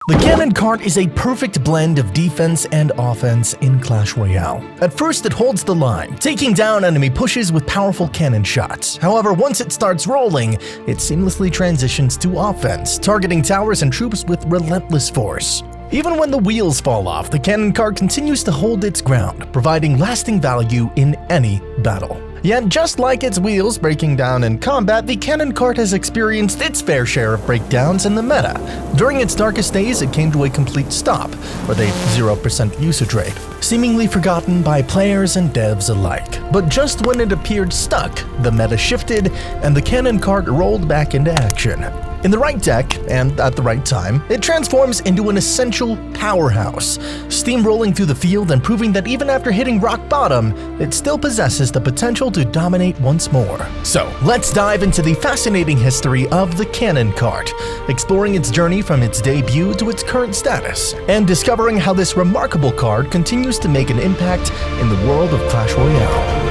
The cannon cart is a perfect blend of defense and offense in Clash Royale. At first, it holds the line, taking down enemy pushes with powerful cannon shots. However, once it starts rolling, it seamlessly transitions to offense, targeting towers and troops with relentless force. Even when the wheels fall off, the cannon cart continues to hold its ground, providing lasting value in any battle. Yet, just like its wheels breaking down in combat, the cannon cart has experienced its fair share of breakdowns in the meta. During its darkest days, it came to a complete stop, with a 0% usage rate, seemingly forgotten by players and devs alike. But just when it appeared stuck, the meta shifted, and the cannon cart rolled back into action. In the right deck, and at the right time, it transforms into an essential powerhouse, steamrolling through the field and proving that even after hitting rock bottom, it still possesses the potential to dominate once more. So, let's dive into the fascinating history of the cannon cart, exploring its journey from its debut to its current status, and discovering how this remarkable card continues to make an impact in the world of Clash Royale.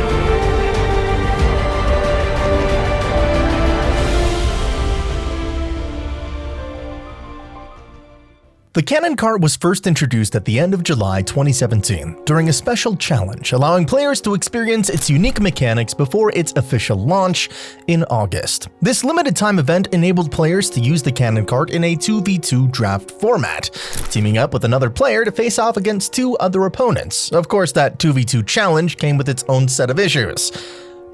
The cannon cart was first introduced at the end of July 2017 during a special challenge, allowing players to experience its unique mechanics before its official launch in August. This limited-time event enabled players to use the cannon cart in a 2v2 draft format, teaming up with another player to face off against two other opponents. Of course, that 2v2 challenge came with its own set of issues.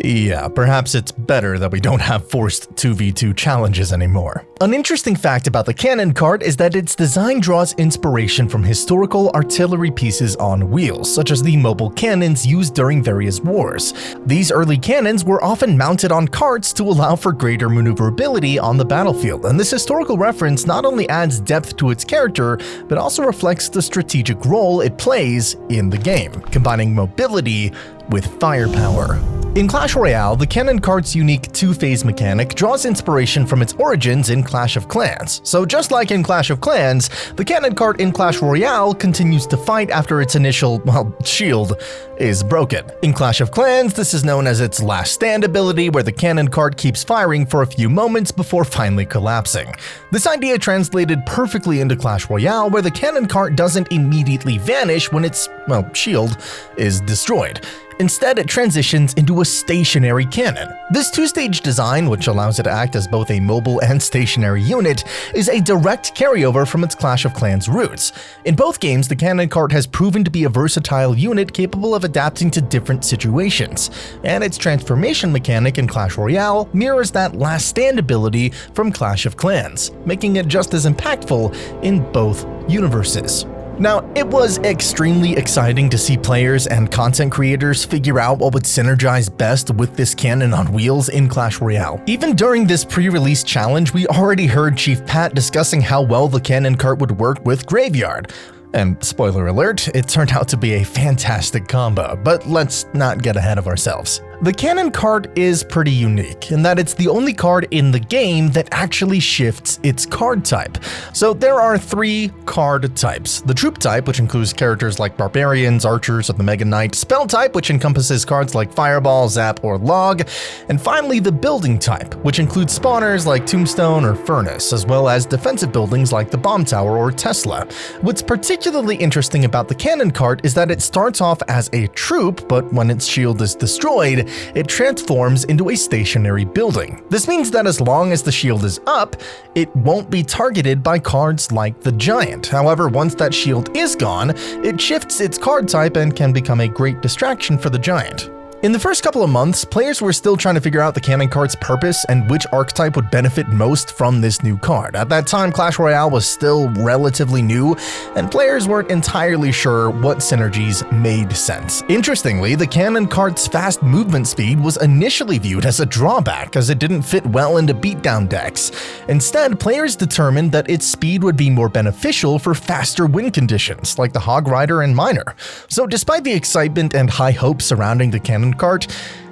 Yeah, perhaps it's better that we don't have forced 2v2 challenges anymore. An interesting fact about the cannon cart is that its design draws inspiration from historical artillery pieces on wheels, such as the mobile cannons used during various wars. These early cannons were often mounted on carts to allow for greater maneuverability on the battlefield, and this historical reference not only adds depth to its character, but also reflects the strategic role it plays in the game, combining mobility with firepower. In Clash Royale, the cannon cart's unique two-phase mechanic draws inspiration from its origins in Clash of Clans. So just like in Clash of Clans, the cannon cart in Clash Royale continues to fight after its initial, shield is broken. In Clash of Clans, this is known as its last stand ability, where the cannon cart keeps firing for a few moments before finally collapsing. This idea translated perfectly into Clash Royale, where the cannon cart doesn't immediately vanish when its, shield is destroyed. Instead, it transitions into a stationary cannon. This two-stage design, which allows it to act as both a mobile and stationary unit, is a direct carryover from its Clash of Clans roots. In both games, the cannon cart has proven to be a versatile unit capable of adapting to different situations, and its transformation mechanic in Clash Royale mirrors that last stand ability from Clash of Clans, making it just as impactful in both universes. Now, it was extremely exciting to see players and content creators figure out what would synergize best with this cannon on wheels in Clash Royale. Even during this pre-release challenge, we already heard Chief Pat discussing how well the cannon cart would work with Graveyard. And spoiler alert, it turned out to be a fantastic combo, but let's not get ahead of ourselves. The cannon cart is pretty unique in that it's the only card in the game that actually shifts its card type. So there are three card types: the troop type, which includes characters like barbarians, archers, or the Mega Knight; spell type, which encompasses cards like fireball, zap, or log; and finally the building type, which includes spawners like tombstone or furnace, as well as defensive buildings like the bomb tower or Tesla. What's particularly interesting about the cannon cart is that it starts off as a troop, but when its shield is destroyed, it transforms into a stationary building. This means that as long as the shield is up, it won't be targeted by cards like the Giant. However, once that shield is gone, it shifts its card type and can become a great distraction for the Giant. In the first couple of months, players were still trying to figure out the cannon cart's purpose and which archetype would benefit most from this new card. At that time, Clash Royale was still relatively new, and players weren't entirely sure what synergies made sense. Interestingly, the cannon cart's fast movement speed was initially viewed as a drawback, as it didn't fit well into beatdown decks. Instead, players determined that its speed would be more beneficial for faster win conditions, like the Hog Rider and Miner. So despite the excitement and high hopes surrounding the cannon cart,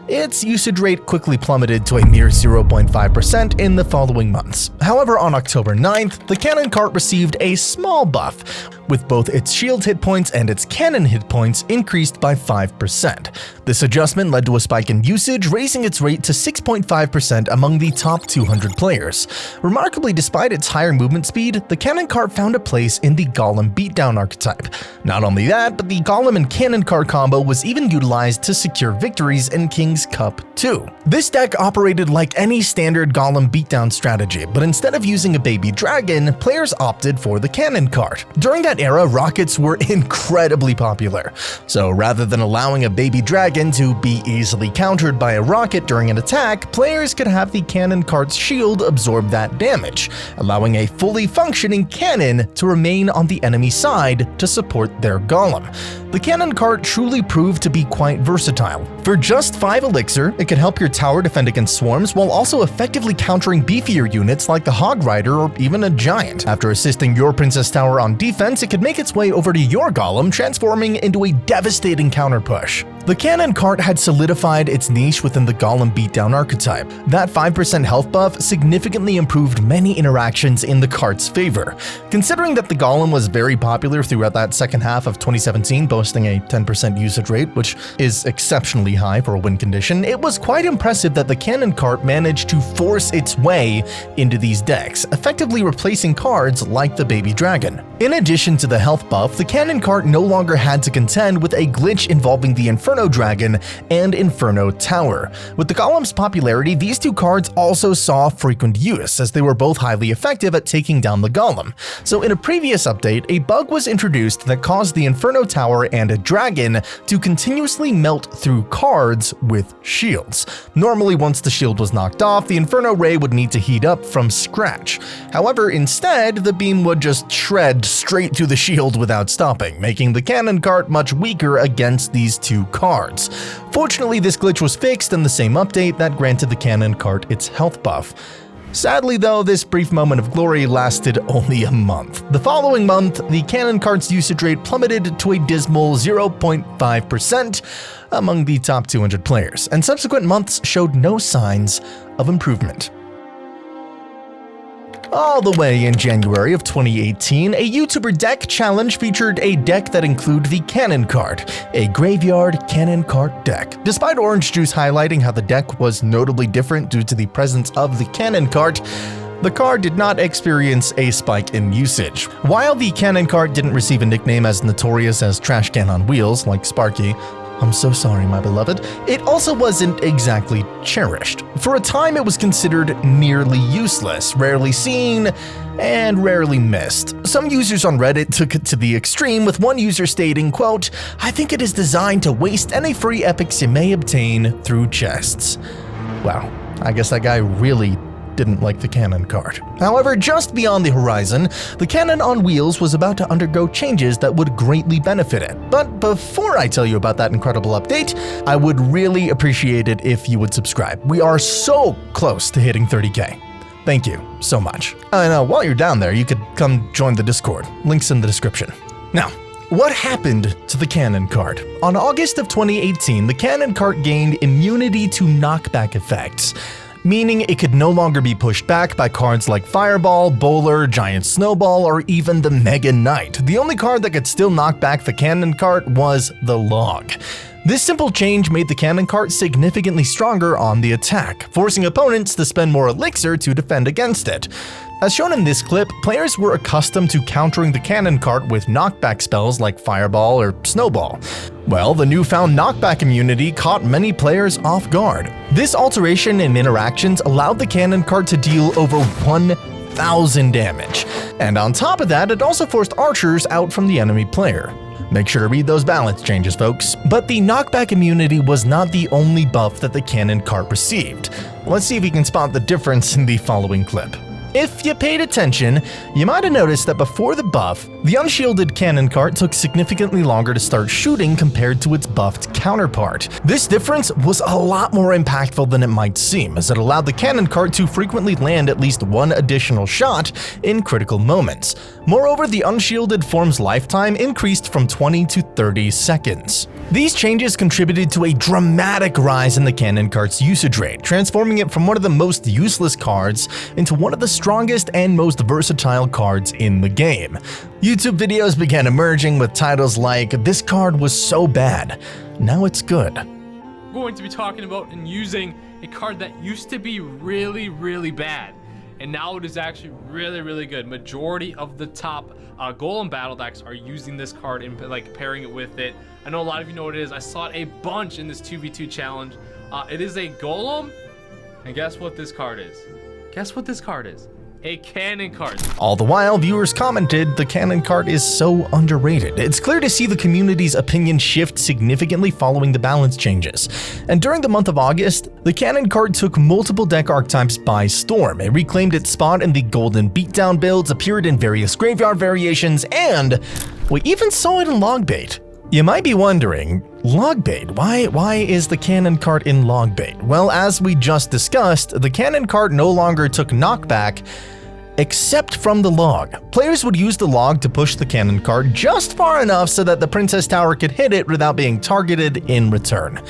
its usage rate quickly plummeted to a mere 0.5% in the following months. However, on October 9th, the cannon cart received a small buff, with both its shield hit points and its cannon hit points increased by 5%. This adjustment led to a spike in usage, raising its rate to 6.5% among the top 200 players. Remarkably, despite its higher movement speed, the cannon cart found a place in the Golem beatdown archetype. Not only that, but the Golem and cannon cart combo was even utilized to secure victories in King's Cup 2. This deck operated like any standard Golem beatdown strategy, but instead of using a baby dragon, players opted for the cannon cart. During that era, rockets were incredibly popular. So rather than allowing a baby dragon to be easily countered by a rocket during an attack, players could have the cannon cart's shield absorb that damage, allowing a fully functioning cannon to remain on the enemy side to support their golem. The cannon cart truly proved to be quite versatile. For just 5 elixir, it could help your tower defend against swarms while also effectively countering beefier units like the Hog Rider or even a giant. After assisting your princess tower on defense, it could make its way over to your golem, transforming into a devastating counter push. The cannon cart had solidified its niche within the Golem beatdown archetype. That 5% health buff significantly improved many interactions in the cart's favor. Considering that the Golem was very popular throughout that second half of 2017, boasting a 10% usage rate, which is exceptionally high for a win condition, it was quite impressive that the cannon cart managed to force its way into these decks, effectively replacing cards like the baby dragon. In addition to the health buff, the cannon cart no longer had to contend with a glitch involving the Inferno Dragon and Inferno Tower. With the Golem's popularity, these two cards also saw frequent use, as they were both highly effective at taking down the Golem. So in a previous update, a bug was introduced that caused the Inferno Tower and a Dragon to continuously melt through cards with shields. Normally, once the shield was knocked off, the Inferno Ray would need to heat up from scratch. However, instead, the beam would just shred straight through the shield without stopping, making the cannon cart much weaker against these two cards. Fortunately, this glitch was fixed in the same update that granted the cannon cart its health buff. Sadly though, this brief moment of glory lasted only a month. The following month, the cannon cart's usage rate plummeted to a dismal 0.5% among the top 200 players, and subsequent months showed no signs of improvement. All the way in January of 2018, a YouTuber deck challenge featured a deck that included the cannon cart, a graveyard cannon cart deck. Despite Orange Juice highlighting how the deck was notably different due to the presence of the cannon cart, the card did not experience a spike in usage. While the cannon cart didn't receive a nickname as notorious as Trash Can on Wheels like Sparky, I'm so sorry, my beloved, it also wasn't exactly cherished. For a time, it was considered nearly useless, rarely seen, and rarely missed. Some users on Reddit took it to the extreme, with one user stating, quote, "I think it is designed to waste any free epics you may obtain through chests." Wow, I guess that guy really didn't like the cannon cart. However, just beyond the horizon, the cannon on wheels was about to undergo changes that would greatly benefit it. But before I tell you about that incredible update, I would really appreciate it if you would subscribe. We are so close to hitting 30K. Thank you so much. And while you're down there, you could come join the Discord. Links in the description. Now, what happened to the cannon cart? On August of 2018, the cannon cart gained immunity to knockback effects, meaning it could no longer be pushed back by cards like Fireball, Bowler, Giant Snowball, or even the Mega Knight. The only card that could still knock back the cannon cart was the Log. This simple change made the cannon cart significantly stronger on the attack, forcing opponents to spend more elixir to defend against it. As shown in this clip, players were accustomed to countering the cannon cart with knockback spells like Fireball or Snowball. Well, the newfound knockback immunity caught many players off guard. This alteration in interactions allowed the cannon cart to deal over 1,000 damage. And on top of that, it also forced archers out from the enemy player. Make sure to read those balance changes, folks. But the knockback immunity was not the only buff that the cannon cart received. Let's see if we can spot the difference in the following clip. If you paid attention, you might have noticed that before the buff, the unshielded cannon cart took significantly longer to start shooting compared to its buffed counterpart. This difference was a lot more impactful than it might seem, as it allowed the cannon cart to frequently land at least one additional shot in critical moments. Moreover, the unshielded form's lifetime increased from 20 to 30 seconds. These changes contributed to a dramatic rise in the cannon cart's usage rate, transforming it from one of the most useless cards into one of the strongest and most versatile cards in the game. YouTube videos began emerging with titles like, "This card was so bad, now it's good." We're going to be talking about and using a card that used to be really bad, and now it is actually really good. Majority of the top Golem battle decks are using this card and like pairing it with it. I know a lot of you know what it is. I saw it a bunch in this 2v2 challenge. It is a Golem, and guess what this card is? Guess what this card is? A cannon cart. All the while, viewers commented, the cannon cart is so underrated. It's clear to see the community's opinion shift significantly following the balance changes. And during the month of August, the cannon cart took multiple deck archetypes by storm. It reclaimed its spot in the golden beatdown builds, appeared in various graveyard variations, and we even saw it in Logbait. You might be wondering, Logbait, why is the cannon cart in Logbait? Well, as we just discussed, the cannon cart no longer took knockback, except from the log. Players would use the log to push the cannon cart just far enough so that the Princess Tower could hit it without being targeted in return.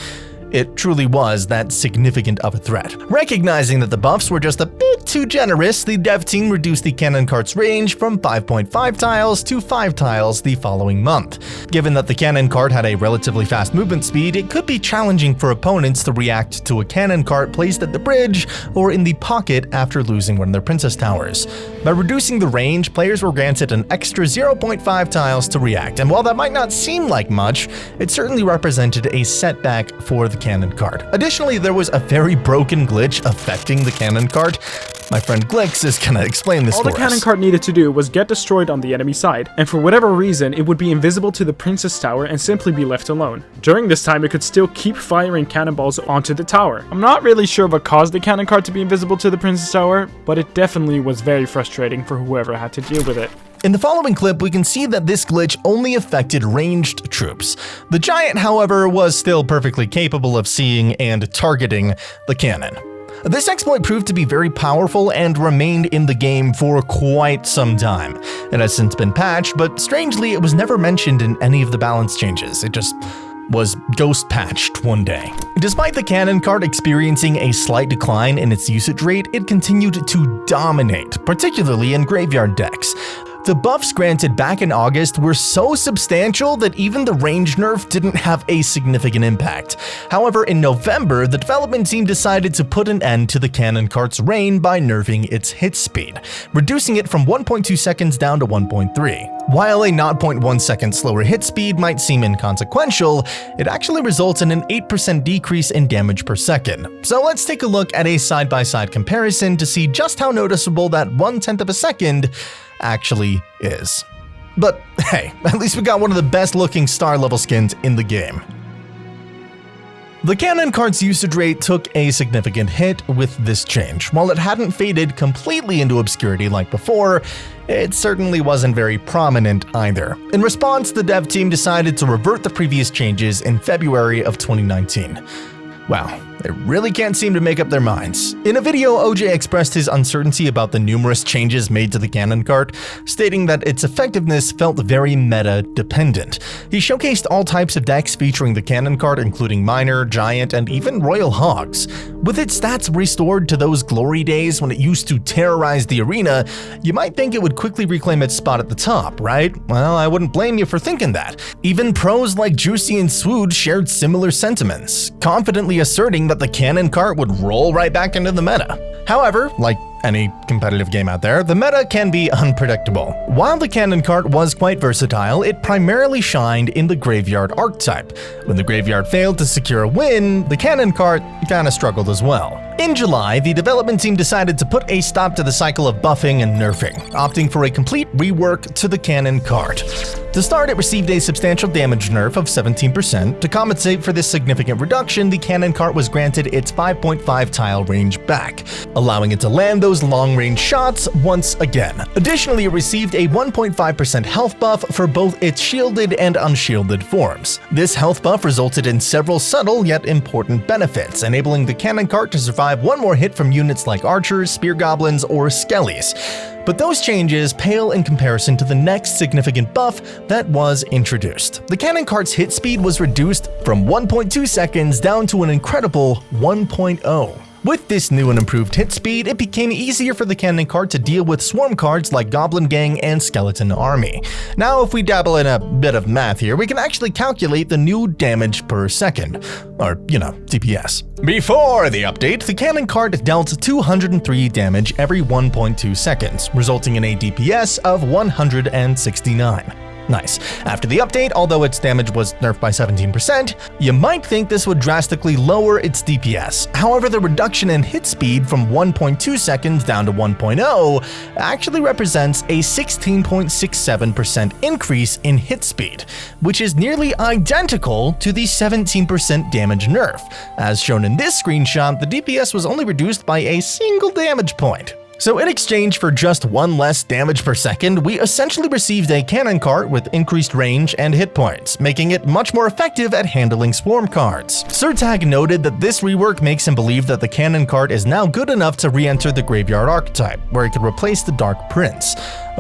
It truly was that significant of a threat. Recognizing that the buffs were just a bit too generous, the dev team reduced the cannon cart's range from 5.5 tiles to 5 tiles the following month. Given that the cannon cart had a relatively fast movement speed, it could be challenging for opponents to react to a cannon cart placed at the bridge or in the pocket after losing one of their Princess Towers. By reducing the range, players were granted an extra 0.5 tiles to react, and while that might not seem like much, it certainly represented a setback for the cannon cart. Additionally, there was a very broken glitch affecting the cannon cart. My friend Glix is gonna explain this for us. All the cannon cart needed to do was get destroyed on the enemy side, and for whatever reason, it would be invisible to the Princess Tower and simply be left alone. During this time, it could still keep firing cannonballs onto the tower. I'm not really sure what caused the cannon cart to be invisible to the Princess Tower, but it definitely was very frustrating for whoever had to deal with it. In the following clip, we can see that this glitch only affected ranged troops. The giant, however, was still perfectly capable of seeing and targeting the cannon. This exploit proved to be very powerful and remained in the game for quite some time. It has since been patched, but strangely, it was never mentioned in any of the balance changes. It just was ghost patched one day. Despite the cannon cart experiencing a slight decline in its usage rate, it continued to dominate, particularly in graveyard decks. The buffs granted back in August were so substantial that even the range nerf didn't have a significant impact. However, in November, the development team decided to put an end to the cannon cart's reign by nerfing its hit speed, reducing it from 1.2 seconds down to 1.3. While a 0.1 second slower hit speed might seem inconsequential, it actually results in an 8% decrease in damage per second. So let's take a look at a side-by-side comparison to see just how noticeable that 1/10 of a second actually is. But hey, at least we got one of the best looking star level skins in the game. The cannon cart's usage rate took a significant hit with this change. While it hadn't faded completely into obscurity like before, it certainly wasn't very prominent either. In response, the dev team decided to revert the previous changes in February of 2019. Wow, they really can't seem to make up their minds. In a video, OJ expressed his uncertainty about the numerous changes made to the cannon cart, stating that its effectiveness felt very meta-dependent. He showcased all types of decks featuring the cannon cart, including Miner, Giant, and even Royal Hogs. With its stats restored to those glory days when it used to terrorize the arena, you might think it would quickly reclaim its spot at the top, right? Well, I wouldn't blame you for thinking that. Even pros like Juicy and Swood shared similar sentiments, confidently asserting that the cannon cart would roll right back into the meta. However, like any competitive game out there, the meta can be unpredictable. While the cannon cart was quite versatile, it primarily shined in the graveyard archetype. When the graveyard failed to secure a win, the cannon cart kinda struggled as well. In July, the development team decided to put a stop to the cycle of buffing and nerfing, opting for a complete rework to the cannon cart. To start, it received a substantial damage nerf of 17%. To compensate for this significant reduction, the cannon cart was granted its 5.5 tile range back, allowing it to land those long-range shots once again. Additionally, it received a 1.5% health buff for both its shielded and unshielded forms. This health buff resulted in several subtle yet important benefits, enabling the cannon cart to survive one more hit from units like archers, spear goblins, or skellies. But those changes pale in comparison to the next significant buff that was introduced. The cannon cart's hit speed was reduced from 1.2 seconds down to an incredible 1.0. With this new and improved hit speed, it became easier for the cannon cart to deal with swarm cards like Goblin Gang and Skeleton Army. Now, if we dabble in a bit of math here, we can actually calculate the new damage per second, or, DPS. Before the update, the cannon cart dealt 203 damage every 1.2 seconds, resulting in a DPS of 169. Nice. After the update, although its damage was nerfed by 17%, you might think this would drastically lower its DPS. However, the reduction in hit speed from 1.2 seconds down to 1.0 actually represents a 16.67% increase in hit speed, which is nearly identical to the 17% damage nerf. As shown in this screenshot, the DPS was only reduced by a single damage point. So in exchange for just one less damage per second, we essentially received a cannon cart with increased range and hit points, making it much more effective at handling swarm cards. Surtag noted that this rework makes him believe that the cannon cart is now good enough to re-enter the graveyard archetype, where it could replace the Dark Prince.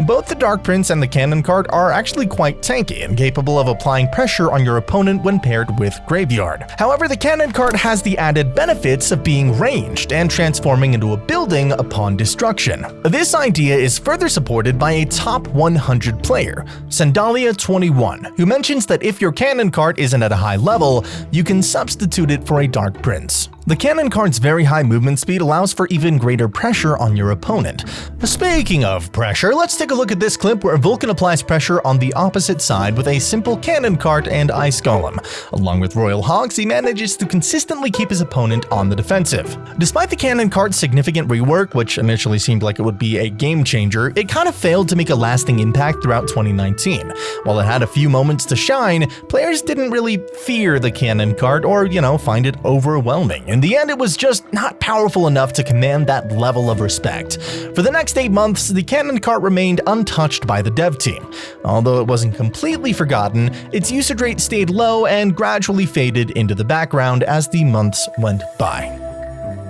Both the Dark Prince and the cannon cart are actually quite tanky and capable of applying pressure on your opponent when paired with Graveyard. However, the cannon cart has the added benefits of being ranged and transforming into a building upon destruction. This idea is further supported by a top 100 player, Sandalia21, who mentions that if your cannon cart isn't at a high level, you can substitute it for a Dark Prince. The cannon cart's very high movement speed allows for even greater pressure on your opponent. Speaking of pressure, let's take a look at this clip where Vulcan applies pressure on the opposite side with a simple cannon cart and ice golem. Along with Royal Hogs, he manages to consistently keep his opponent on the defensive. Despite the cannon cart's significant rework, which initially seemed like it would be a game changer, it kind of failed to make a lasting impact throughout 2019. While it had a few moments to shine, players didn't really fear the cannon cart or, find it overwhelming. In the end, it was just not powerful enough to command that level of respect. For the next 8 months, the cannon cart remained untouched by the dev team. Although it wasn't completely forgotten, its usage rate stayed low and gradually faded into the background as the months went by.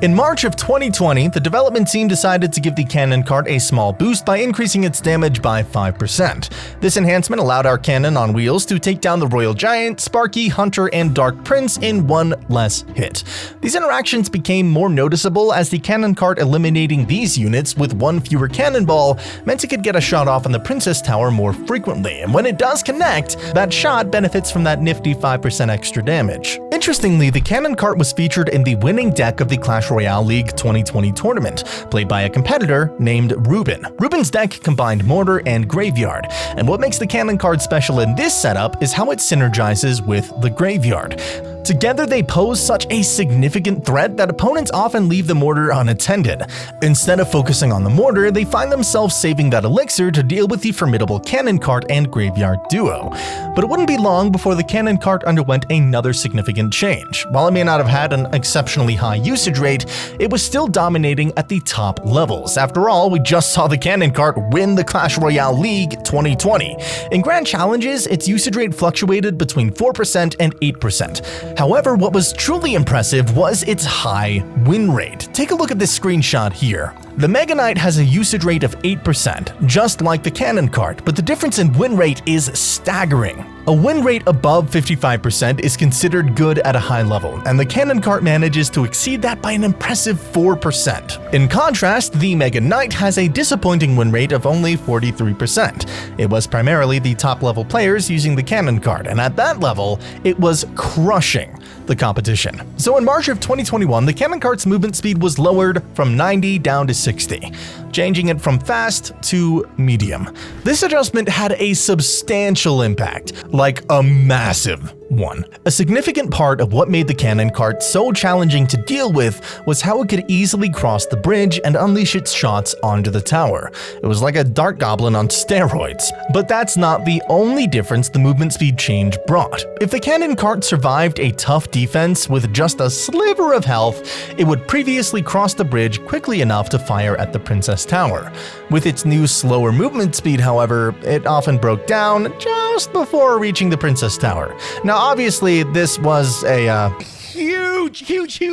In March of 2020, the development team decided to give the cannon cart a small boost by increasing its damage by 5%. This enhancement allowed our cannon on wheels to take down the Royal Giant, Sparky, Hunter, and Dark Prince in one less hit. These interactions became more noticeable as the cannon cart eliminating these units with one fewer cannonball meant it could get a shot off on the Princess Tower more frequently, and when it does connect, that shot benefits from that nifty 5% extra damage. Interestingly, the cannon cart was featured in the winning deck of the Clash Royale League 2020 tournament, played by a competitor named Ruben. Ruben's deck combined Mortar and Graveyard, and what makes the cannon card special in this setup is how it synergizes with the Graveyard. Together, they pose such a significant threat that opponents often leave the Mortar unattended. Instead of focusing on the Mortar, they find themselves saving that elixir to deal with the formidable cannon cart and Graveyard duo. But it wouldn't be long before the cannon cart underwent another significant change. While it may not have had an exceptionally high usage rate, it was still dominating at the top levels. After all, we just saw the cannon cart win the Clash Royale League 2020. In Grand Challenges, its usage rate fluctuated between 4% and 8%. However, what was truly impressive was its high win rate. Take a look at this screenshot here. The Mega Knight has a usage rate of 8%, just like the cannon cart, but the difference in win rate is staggering. A win rate above 55% is considered good at a high level, and the cannon cart manages to exceed that by an impressive 4%. In contrast, the Mega Knight has a disappointing win rate of only 43%. It was primarily the top level players using the cannon cart, and at that level, it was crushing the competition. So in March of 2021, the cannon cart's movement speed was lowered from 90 down to 60, changing it from fast to medium. This adjustment had a substantial impact, like a massive 1. A significant part of what made the cannon cart so challenging to deal with was how it could easily cross the bridge and unleash its shots onto the tower. It was like a dart goblin on steroids. But that's not the only difference the movement speed change brought. If the cannon cart survived a tough defense with just a sliver of health, it would previously cross the bridge quickly enough to fire at the Princess Tower. With its new slower movement speed, however, it often broke down just before reaching the Princess Tower. Now, obviously, this was a huge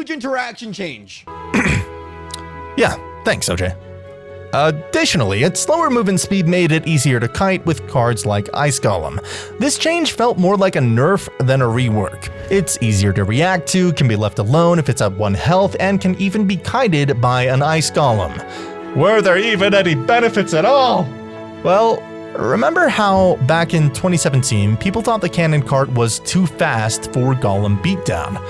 interaction change. Yeah, thanks, OJ. Additionally, its slower movement speed made it easier to kite with cards like Ice Golem. This change felt more like a nerf than a rework. It's easier to react to, can be left alone if it's at 1 health, and can even be kited by an Ice Golem. Were there even any benefits at all? Well, remember how back in 2017, people thought the cannon cart was too fast for Golem beatdown?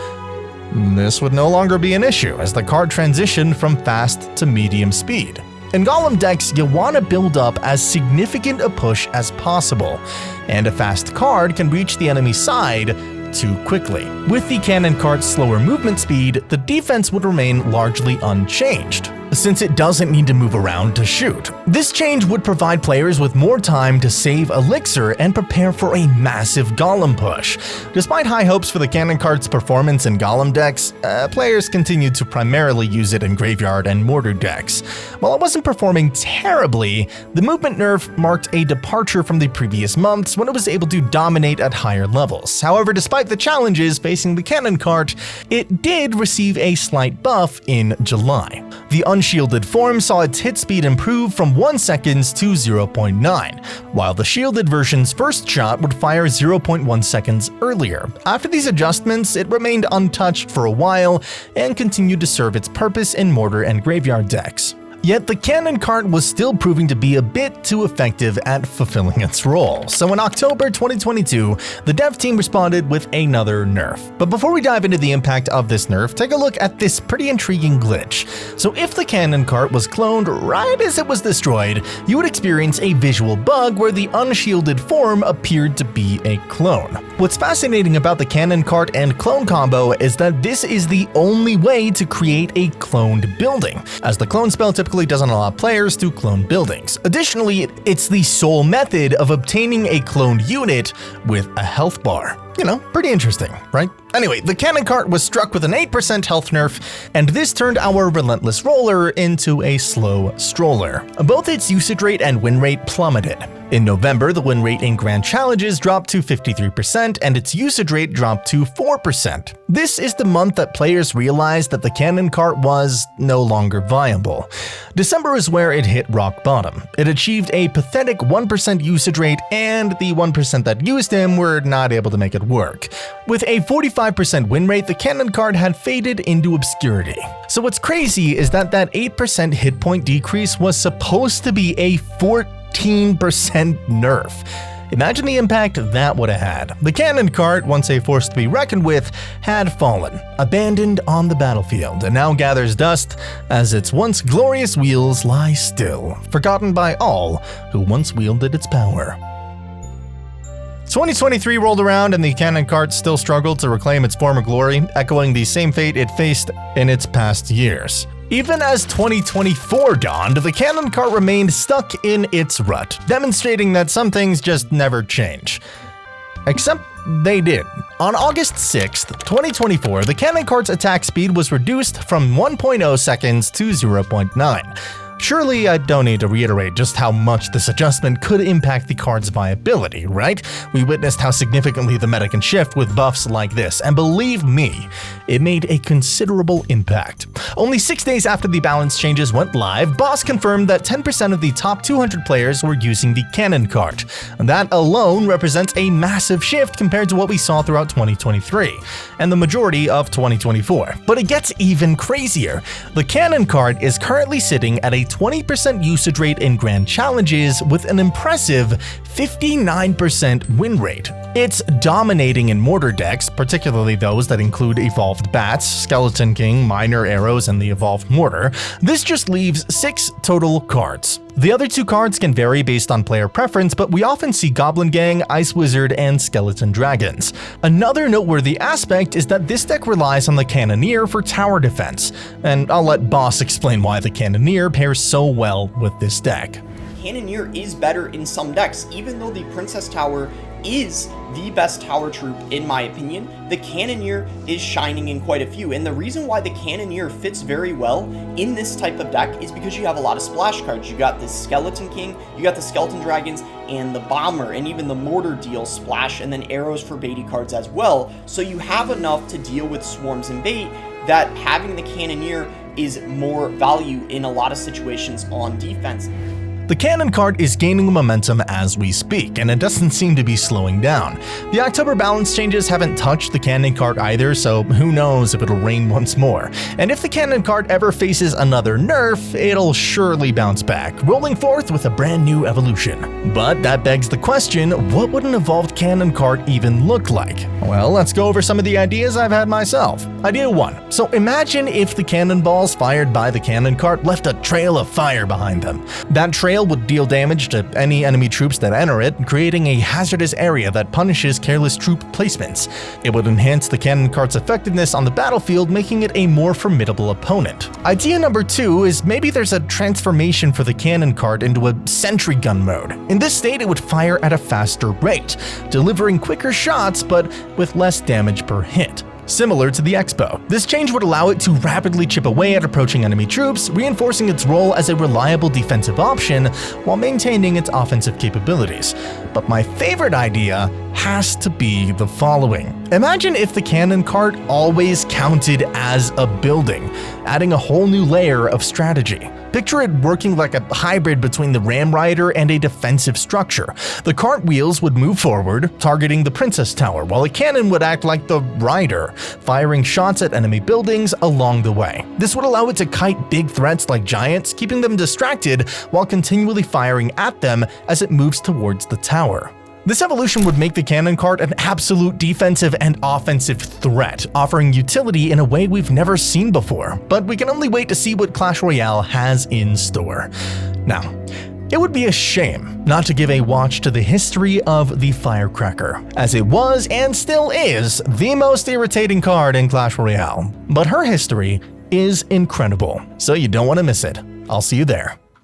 This would no longer be an issue as the card transitioned from fast to medium speed. In Golem decks, you want to build up as significant a push as possible, and a fast card can reach the enemy side too quickly. With the cannon cart's slower movement speed, the defense would remain largely unchanged, since it doesn't need to move around to shoot. This change would provide players with more time to save elixir and prepare for a massive Golem push. Despite high hopes for the cannon cart's performance in Golem decks, players continued to primarily use it in graveyard and mortar decks. While it wasn't performing terribly, the movement nerf marked a departure from the previous months when it was able to dominate at higher levels. However, despite the challenges facing the cannon cart, it did receive a slight buff in July. The unshielded form saw its hit speed improve from 1 second to 0.9, while the shielded version's first shot would fire 0.1 seconds earlier. After these adjustments, it remained untouched for a while and continued to serve its purpose in mortar and graveyard decks. Yet the cannon cart was still proving to be a bit too effective at fulfilling its role. So in October 2022, the dev team responded with another nerf. But before we dive into the impact of this nerf, take a look at this pretty intriguing glitch. So if the cannon cart was cloned right as it was destroyed, you would experience a visual bug where the unshielded form appeared to be a clone. What's fascinating about the cannon cart and clone combo is that this is the only way to create a cloned building, as the clone spell typically doesn't allow players to clone buildings. Additionally, it's the sole method of obtaining a cloned unit with a health bar. You know, pretty interesting, right? Anyway, the cannon cart was struck with an 8% health nerf, and this turned our relentless roller into a slow stroller. Both its usage rate and win rate plummeted. In November, the win rate in Grand Challenges dropped to 53%, and its usage rate dropped to 4%. This is the month that players realized that the cannon cart was no longer viable. December is where it hit rock bottom. It achieved a pathetic 1% usage rate, and the 1% that used him were not able to make it work. With a 45% win rate, the cannon cart had faded into obscurity. So what's crazy is that 8% hit point decrease was supposed to be a 14% nerf. Imagine the impact that would have had. The cannon cart, once a force to be reckoned with, had fallen, abandoned on the battlefield, and now gathers dust as its once glorious wheels lie still, forgotten by all who once wielded its power. 2023 rolled around and the cannon cart still struggled to reclaim its former glory, echoing the same fate it faced in its past years. Even as 2024 dawned, the cannon cart remained stuck in its rut, demonstrating that some things just never change. Except they did. On August 6th, 2024, the cannon cart's attack speed was reduced from 1.0 seconds to 0.9. Surely I don't need to reiterate just how much this adjustment could impact the card's viability, right? We witnessed how significantly the meta can shift with buffs like this, and believe me, it made a considerable impact. Only 6 days after the balance changes went live, Boss confirmed that 10% of the top 200 players were using the cannon cart. That alone represents a massive shift compared to what we saw throughout 2023, and the majority of 2024. But it gets even crazier. The cannon cart is currently sitting at a 20% usage rate in Grand Challenges with an impressive 59% win rate. It's dominating in mortar decks, particularly those that include Evolved Bats, Skeleton King, Minor Arrows, and the Evolved Mortar. This just leaves 6 total cards. The other two cards can vary based on player preference, but we often see Goblin Gang, Ice Wizard, and Skeleton Dragons. Another noteworthy aspect is that this deck relies on the Cannoneer for tower defense, and I'll let Boss explain why the Cannoneer pairs so well with this deck. Cannoneer is better in some decks, even though the Princess Tower is the best tower troop in my opinion. The Cannoneer is shining in quite a few, and the reason why the Cannoneer fits very well in this type of deck is because you have a lot of splash cards. You got the Skeleton King, you got the Skeleton Dragons, and the Bomber, and even the Mortar deals splash, and then arrows for baity cards as well. So you have enough to deal with swarms and bait that having the Cannoneer is more value in a lot of situations on defense. The Cannon card is gaining momentum as we speak, and it doesn't seem to be slowing down. The October balance changes haven't touched the Cannon card either, so who knows if it'll reign once more. And if the Cannon card ever faces another nerf, it'll surely bounce back, rolling forth with a brand new evolution. But that begs the question, what would an evolved Cannon card even look like? Well, let's go over some of the ideas I've had myself. Idea 1. So imagine if the cannonballs fired by the Cannon card left a trail of fire behind them. That trail would deal damage to any enemy troops that enter it, creating a hazardous area that punishes careless troop placements. It would enhance the cannon card's effectiveness on the battlefield, making it a more formidable opponent. Idea number 2 is maybe there's a transformation for the cannon card into a sentry gun mode. In this state, it would fire at a faster rate, delivering quicker shots but with less damage per hit. Similar to the Expo, this change would allow it to rapidly chip away at approaching enemy troops, reinforcing its role as a reliable defensive option while maintaining its offensive capabilities. But my favorite idea has to be the following. Imagine if the cannon card always counted as a building, adding a whole new layer of strategy. Picture it working like a hybrid between the Ram Rider and a defensive structure. The cart wheels would move forward, targeting the Princess Tower, while a cannon would act like the rider, firing shots at enemy buildings along the way. This would allow it to kite big threats like giants, keeping them distracted while continually firing at them as it moves towards the tower. This evolution would make the cannon card an absolute defensive and offensive threat, offering utility in a way we've never seen before. But we can only wait to see what Clash Royale has in store. Now, it would be a shame not to give a watch to the history of the Firecracker, as it was and still is the most irritating card in Clash Royale. But her history is incredible, so you don't want to miss it. I'll see you there.